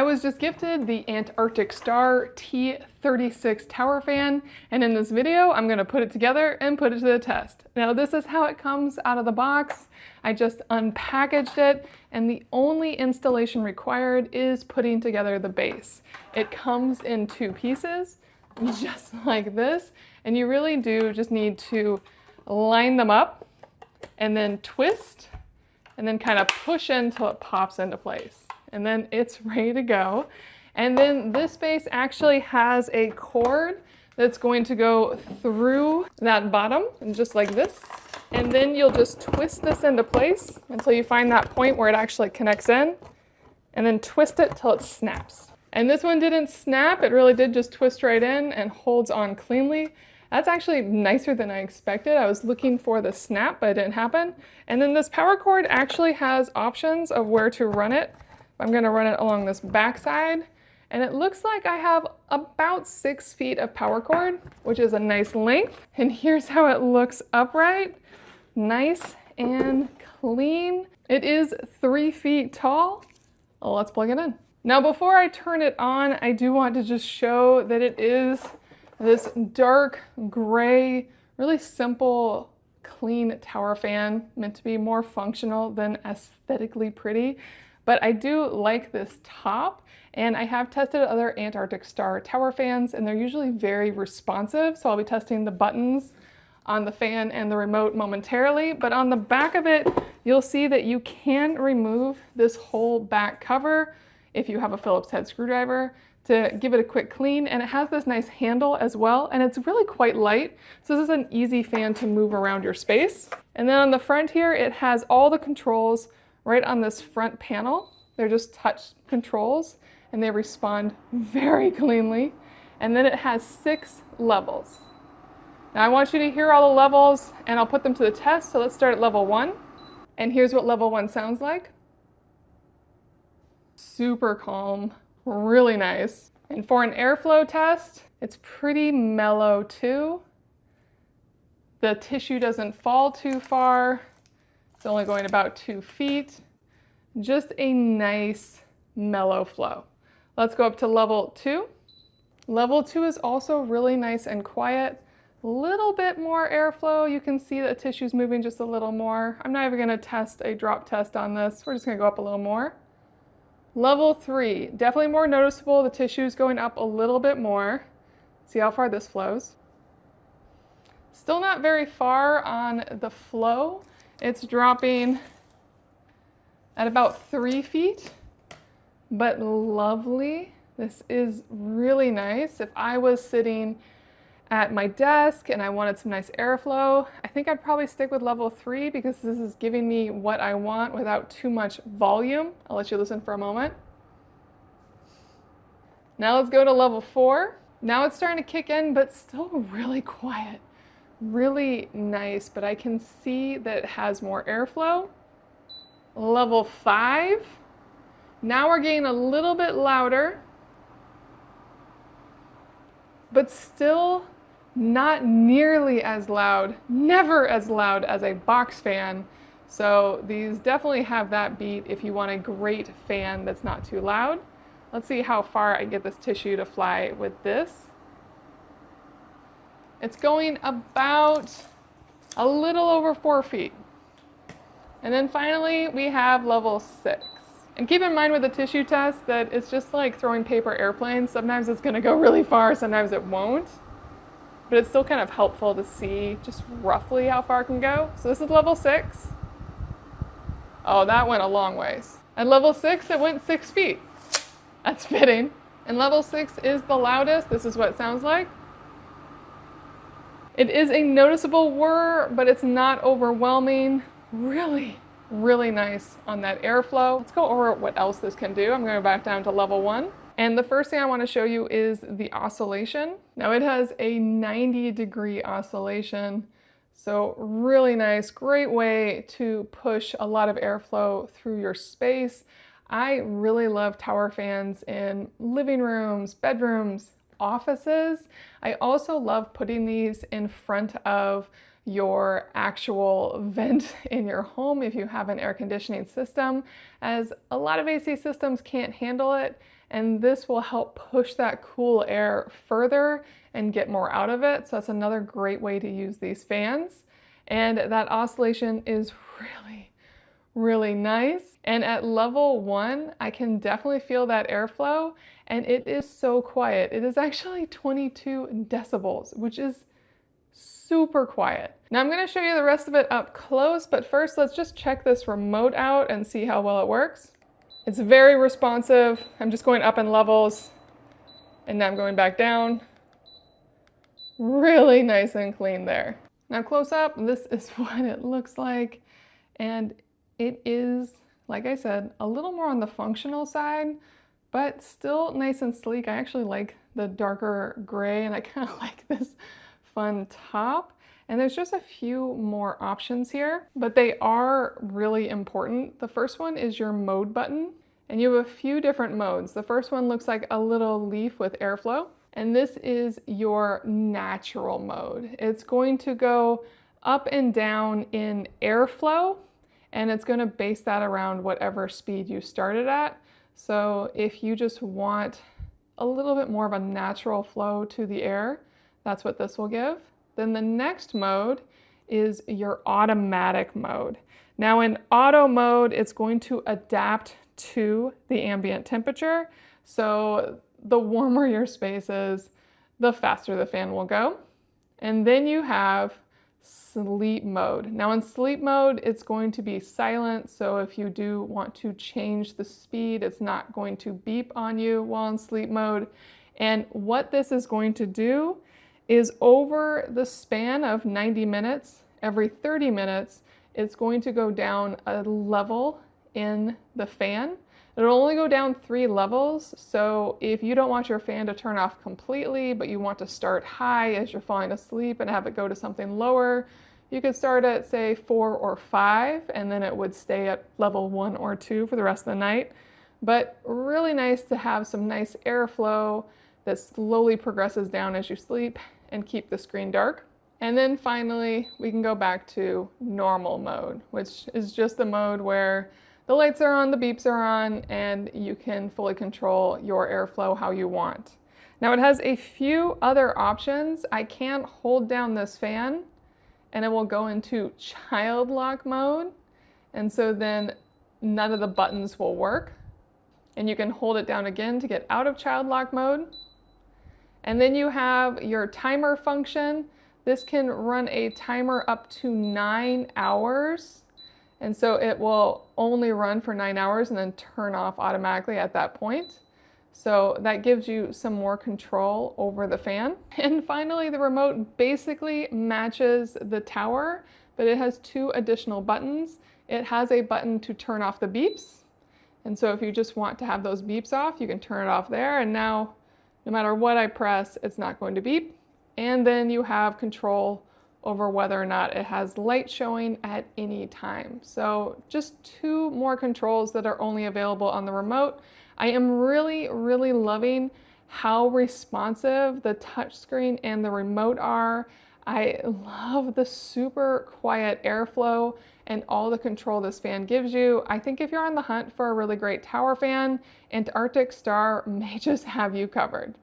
was just gifted the Antarctic Star T36 tower fan, and in this video I'm going to put it together and put it to the test. Now this is how it comes out of the box. I just unpackaged it, and the only installation required is putting together the base. It comes in 2 pieces, just like this, and you really do just need to line them up and then twist and then kind of push in until it pops into place. And then it's ready to go. And then this base actually has a cord that's going to go through that bottom, and just like this. And then you'll just twist this into place until you find that point where it actually connects in, and then twist it till it snaps. And this one didn't snap, it really did just twist right in and holds on cleanly. That's actually nicer than I expected. I was looking for the snap, but it didn't happen. And then this power cord actually has options of where to run it. I'm gonna run it along this back side, and it looks like I have about 6 feet of power cord, which is a nice length. And here's how it looks upright. Nice and clean. It is 3 feet tall. Let's plug it in. Now before I turn it on, I do want to just show that it is this dark gray, really simple, clean tower fan, meant to be more functional than aesthetically pretty. But I do like this top, and I have tested other Antarctic Star tower fans, and they're usually very responsive. So I'll be testing the buttons on the fan and the remote momentarily. But on the back of it, you'll see that you can remove this whole back cover if you have a Phillips head screwdriver to give it a quick clean. And it has this nice handle as well, and it's really quite light. So this is an easy fan to move around your space. And then on the front here, it has all the controls right on this front panel. They're just touch controls, and they respond very cleanly. And then it has 6 levels. Now I want you to hear all the levels, and I'll put them to the test. So let's start at level 1. And here's what level 1 sounds like. Super calm, really nice. And for an airflow test, it's pretty mellow too. The tissue doesn't fall too far. It's only going about 2 feet. Just a nice mellow flow. Let's go up to level 2. Level 2 is also really nice and quiet. A little bit more airflow. You can see the tissue's moving just a little more. I'm not even gonna test a drop test on this. We're just gonna go up a little more. Level 3, definitely more noticeable. The tissue's going up a little bit more. See how far this flows. Still not very far on the flow. It's dropping at about 3 feet, but lovely. This is really nice. If I was sitting at my desk and I wanted some nice airflow, I think I'd probably stick with level 3 because this is giving me what I want without too much volume. I'll let you listen for a moment. Now let's go to level 4. Now it's starting to kick in, but still really quiet. Really nice, but I can see that it has more airflow. Level 5. Now we're getting a little bit louder, but still not nearly as loud, never as loud as a box fan. So these definitely have that beat if you want a great fan that's not too loud. Let's see how far I can get this tissue to fly with this. It's going about a little over 4 feet. And then finally we have level 6. And keep in mind with the tissue test that it's just like throwing paper airplanes. Sometimes it's gonna go really far, sometimes it won't. But it's still kind of helpful to see just roughly how far it can go. So this is level 6. Oh, that went a long ways. At level 6, it went 6 feet. That's fitting. And level 6 is the loudest. This is what it sounds like. It is a noticeable whir, but it's not overwhelming. Really, really nice on that airflow. Let's go over what else this can do. I'm going back down to level 1. And the first thing I want to show you is the oscillation. Now it has a 90-degree oscillation. So really nice, great way to push a lot of airflow through your space. I really love tower fans in living rooms, bedrooms, offices. I also love putting these in front of your actual vent in your home if you have an air conditioning system, as a lot of AC systems can't handle it. and this will help push that cool air further and get more out of it. So that's another great way to use these fans. And that oscillation is really nice. And at level 1, I can definitely feel that airflow, and it is so quiet. It is actually 22 decibels, which is super quiet. Now I'm going to show you the rest of it up close, but first let's just check this remote out and see how well it works. It's very responsive. I'm just going up in levels, and now I'm going back down. Really nice and clean there. Now close up, this is what it looks like, and it is, like I said, a little more on the functional side, but still nice and sleek. I actually like the darker gray, and I kind of like this fun top. And there's just a few more options here, but they are really important. The first one is your mode button, and you have a few different modes. The first one looks like a little leaf with airflow, and this is your natural mode. It's going to go up and down in airflow, and it's going to base that around whatever speed you started at. So if you just want a little bit more of a natural flow to the air, that's what this will give. Then the next mode is your automatic mode. Now in auto mode, it's going to adapt to the ambient temperature. So the warmer your space is, the faster the fan will go. And then you have sleep mode. Now in sleep mode, it's going to be silent. So if you do want to change the speed, it's not going to beep on you while in sleep mode. And what this is going to do is over the span of 90 minutes, every 30 minutes, it's going to go down a level in the fan. It'll only go down 3 levels, so if you don't want your fan to turn off completely, but you want to start high as you're falling asleep and have it go to something lower, you could start at, say, 4 or 5, and then it would stay at level 1 or 2 for the rest of the night. But really nice to have some nice airflow that slowly progresses down as you sleep and keep the screen dark. And then finally, we can go back to normal mode, which is just the mode where the lights are on, the beeps are on, and you can fully control your airflow how you want. Now it has a few other options. I can hold down this fan and it will go into child lock mode. And so then none of the buttons will work. And you can hold it down again to get out of child lock mode. And then you have your timer function. This can run a timer up to 9 hours. And so it will only run for 9 hours and then turn off automatically at that point. So that gives you some more control over the fan. And finally, the remote basically matches the tower, but it has 2 additional buttons. It has a button to turn off the beeps. And so if you just want to have those beeps off, you can turn it off there. And now, no matter what I press, it's not going to beep. And then you have control over whether or not it has light showing at any time. So just 2 more controls that are only available on the remote. I am really loving how responsive the touchscreen and the remote are. I love the super quiet airflow and all the control this fan gives you. I think if you're on the hunt for a really great tower fan, Antarctic Star may just have you covered.